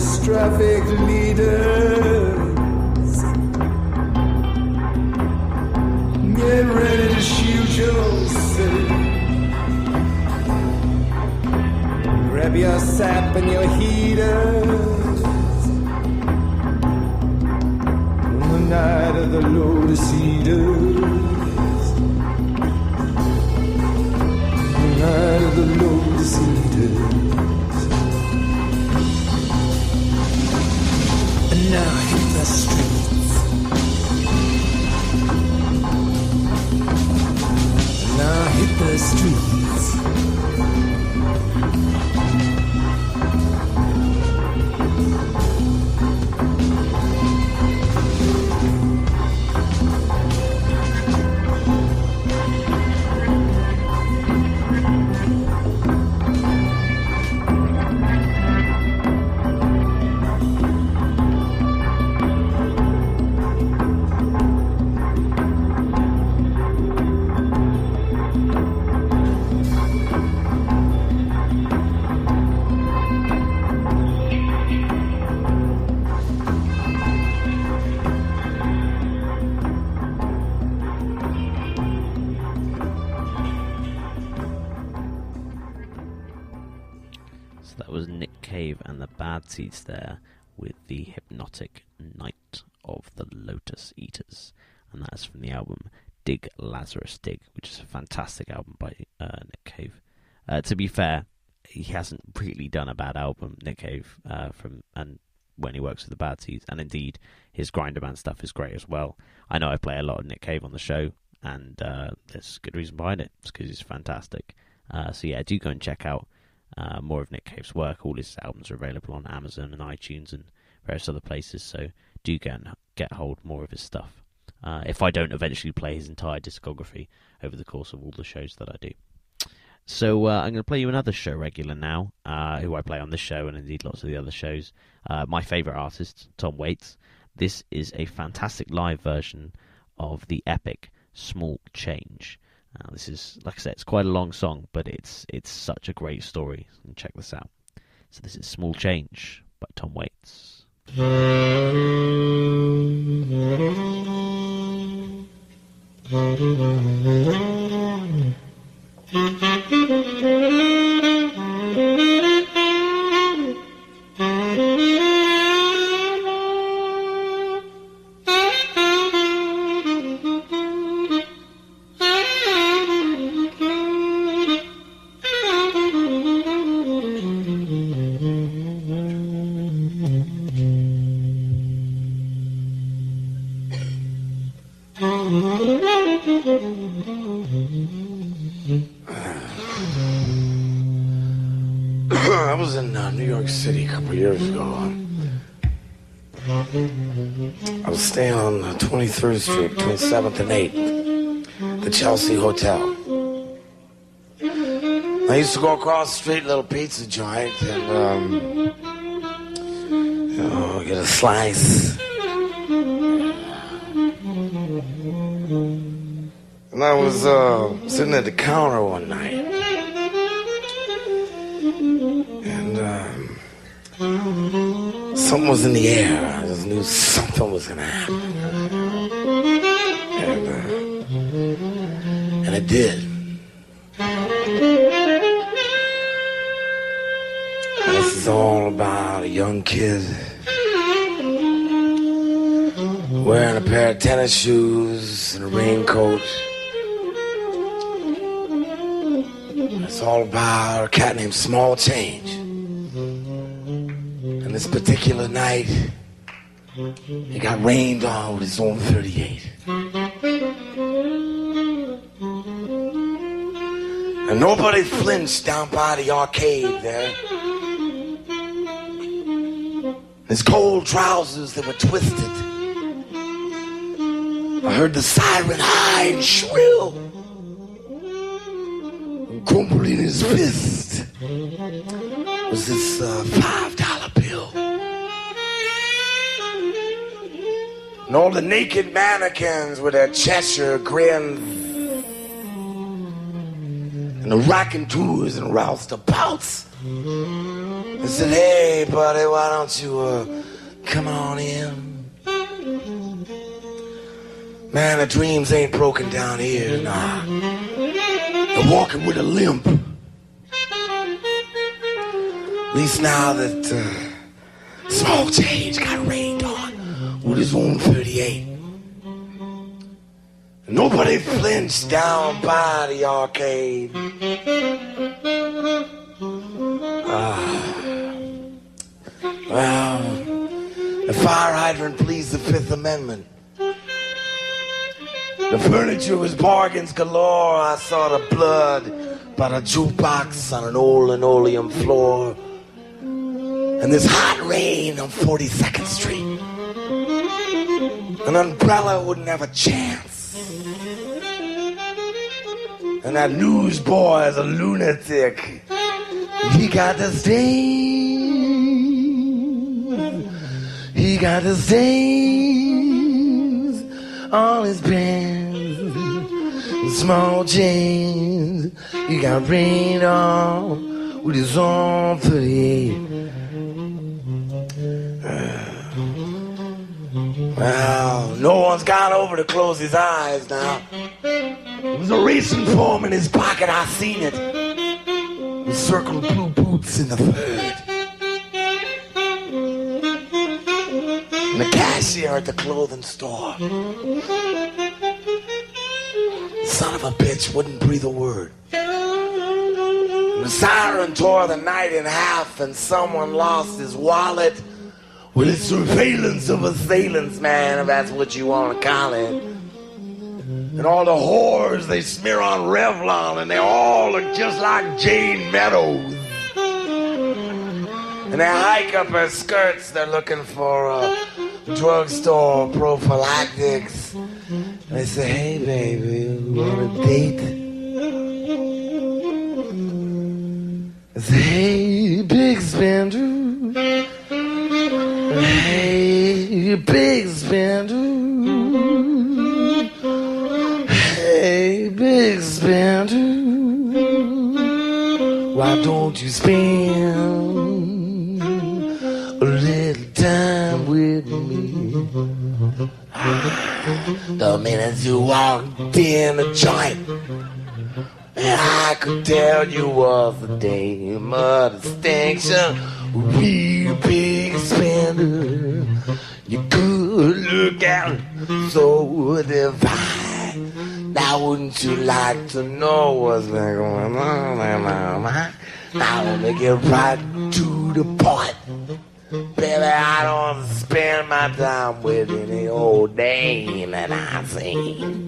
catastrophic leaders. Get ready to shoot yourself. Grab your sap and your heaters. On the night of the Lotus Eaters. The night of the Lotus Eaters. And now hit the streets. And now hit the streets. Seeds there with the hypnotic Night of the Lotus Eaters, and that's from the album Dig Lazarus Dig, which is a fantastic album by Nick Cave. To be fair, he hasn't really done a bad album, Nick Cave, and when he works with the Bad Seeds, and indeed his Grinderman stuff is great as well. I know I play a lot of Nick Cave on the show, and there's good reason behind it. It's because he's fantastic. So yeah, do go and check out more of Nick Cave's work. All his albums are available on Amazon and iTunes and various other places, so do get hold more of his stuff. If I don't eventually play his entire discography over the course of all the shows that I do. So I'm going to play you another show regular now, who I play on this show and indeed lots of the other shows. My favourite artist, Tom Waits. This is a fantastic live version of the epic Small Change. This is, like I said, it's quite a long song, but it's such a great story. Check this out. So this is Small Change by Tom Waits. I was in New York City a couple years ago. I was staying on 23rd Street between 7th and 8th, the Chelsea Hotel. I used to go across the street, little pizza joint, and get a slice. And I was sitting at the counter one night, and something was in the air. I just knew something was gonna happen, and it did. This is all about a young kid wearing a pair of tennis shoes and a raincoat. It's all about a cat named Small Change. And this particular night, he got rained on with his own 38. And nobody flinched down by the arcade there. His gold trousers, they were twisted. I heard the siren high and shrill. And crumpling in his fist was this $5 bill. And all the naked mannequins with their Cheshire grins and the raconteurs and roustabouts I said, hey, buddy, why don't you come on in? Man, the dreams ain't broken down here, nah. They're walking with a limp. At least now that small change got rained on with his own 38. Nobody flinched down by the arcade. Well, the fire hydrant pleased the Fifth Amendment. The furniture was bargains galore. I saw the blood by the jukebox on an old linoleum floor. And this hot rain on 42nd Street. An umbrella wouldn't have a chance. And that newsboy is a lunatic. He got the stain. He got the stains on his pants. Small chains. He got rained on with his own 38. Well, no one's gone over to close his eyes now. There was a racing form in his pocket, I seen it. The circle blue boots in the third. And the cashier at the clothing store. Son of a bitch wouldn't breathe a word. And the siren tore the night in half and someone lost his wallet. With its surveillance of assailants, man, if that's what you want to call it. And all the whores they smear on Revlon, and they all look just like Jane Meadows. And they hike up her skirts, they're looking for drugstore prophylactics. And they say, hey, baby, you want a date? I say, hey, big spender. Hey, big spender. Hey, big spender. Why don't you spend a little time with me? The minute you walked in the joint, and I could tell you was the day of distinction. Real big spender, you could look out so divine. Now wouldn't you like to know what's been going on? Now let me get right to the point. Baby, I don't want to spend my time with any old dame that I've seen.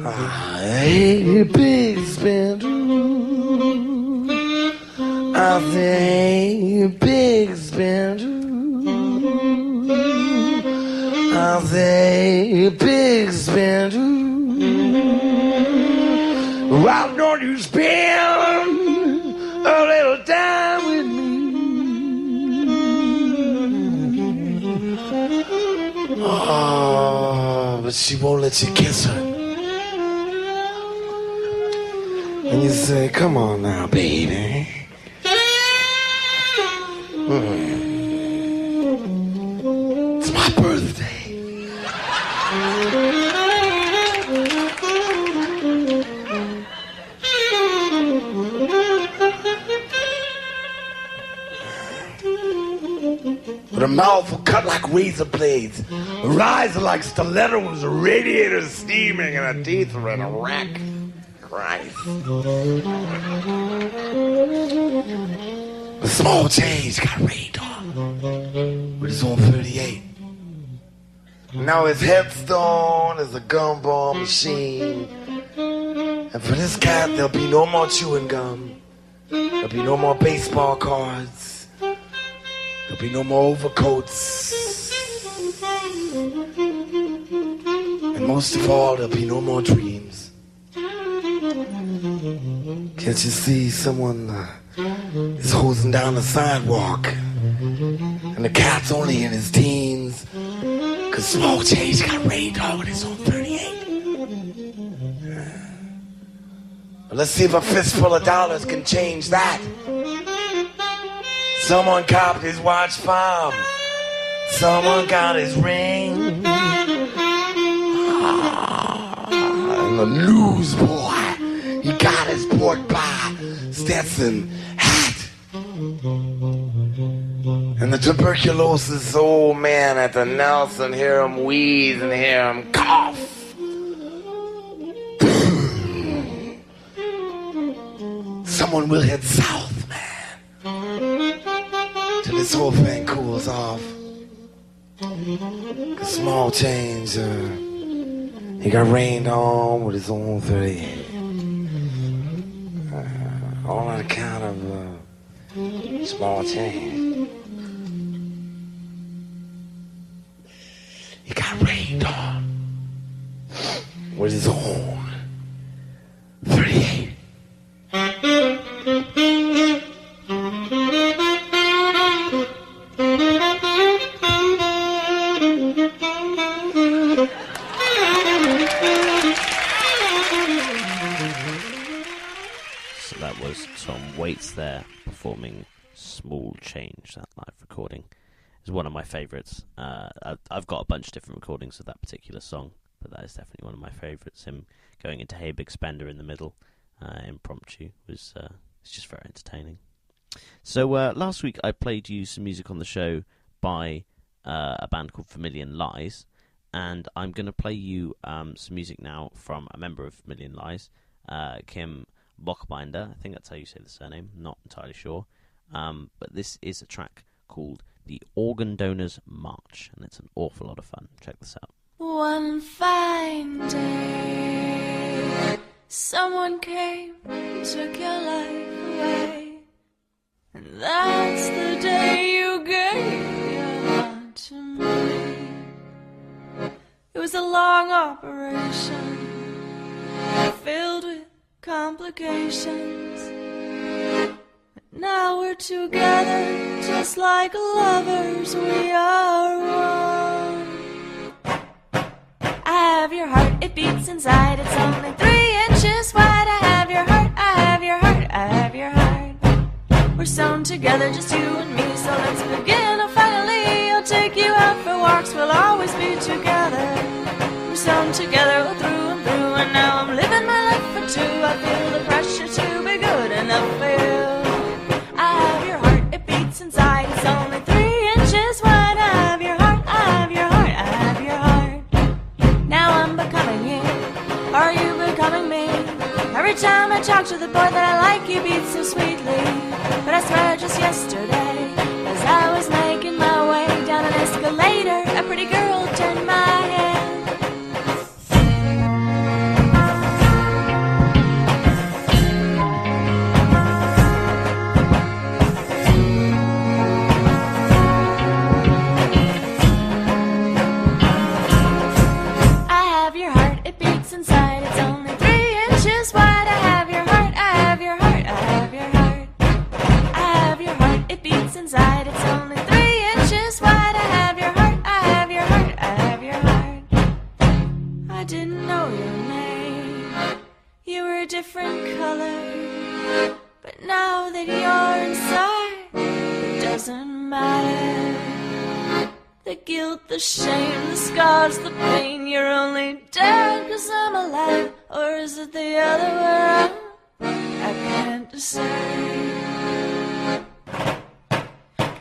Hey, big spender. I say, big spender. I say, big spender. Why don't you spend a little time with me? Oh, but she won't let you kiss her. And you say, come on now, baby. It's my birthday. With a mouth cut like razor blades, her eyes are like stilettos, a radiator steaming, and her teeth are in a rack. Christ. The small change got rained on with his own 38. Now his headstone is a gumball machine. And for this cat, there'll be no more chewing gum. There'll be no more baseball cards. There'll be no more overcoats. And most of all, there'll be no more dreams. Can't you see someone is hosing down the sidewalk? And the cat's only in his teens. Cause small change got rained on with his own 38. Let's see if a fistful of dollars can change that. Someone copped his watch fob. Someone got his ring. And the newsboy, he got his pork pie, Stetson hat. And the tuberculosis old man at the Nelson, hear him wheeze and hear him cough. Someone will head south, man, till this whole thing cools off. 'Cause small change, he got rained on with his own 38. All on account of small change. He got rained on with his own 38. So that was Tom Waits there performing Small Change. That live recording is one of my favourites. I've got a bunch of different recordings of that particular song, but that is definitely one of my favourites. Him going into Hey Big Spender in the middle, impromptu, was it's just very entertaining. So last week I played you some music on the show by a band called Vermilion Lies, and I'm going to play you some music now from a member of Vermilion Lies, Kim Boekbinder. I think that's how you say the surname, not entirely sure. But this is a track called The Organ Donors March, and it's an awful lot of fun. Check this out. One fine day, someone came and took your life away, and that's the day you gave your heart to me. It was a long operation, filled with complications, but now we're together, just like lovers, we are one. I have your heart, it beats inside, it's only 3 inches wide. I have your heart, I have your heart, I have your heart. We're sewn together, just you and me, so let's begin. Oh, finally, I'll take you out for walks, we'll always be together. We're sewn together, oh, through and through, and now I'm living my life for two. I feel the pressure to be good enough for you. I have your heart, it beats inside, it's only 3 inches wide. I have your heart, I have your heart, I have your heart. Now I'm becoming you, are you becoming me? Every time I talk to the boy that I like, you beat so sweetly. But I swear just yesterday, as I was making my way down an escalator, a pretty girl turned my head. Inside, it's only 3 inches wide. I have your heart, I have your heart, I have your heart. I have your heart, it beats inside, it's only 3 inches wide. I have your heart, I have your heart, I have your heart. I didn't know your name, you were a different color, but now that you're inside, it doesn't matter. The guilt, the shame, the scars, the pain, you're only dead 'cause I'm alive, or is it the other way around? I can't decide.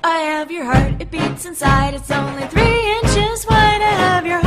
I have your heart, it beats inside, it's only 3 inches wide. I have your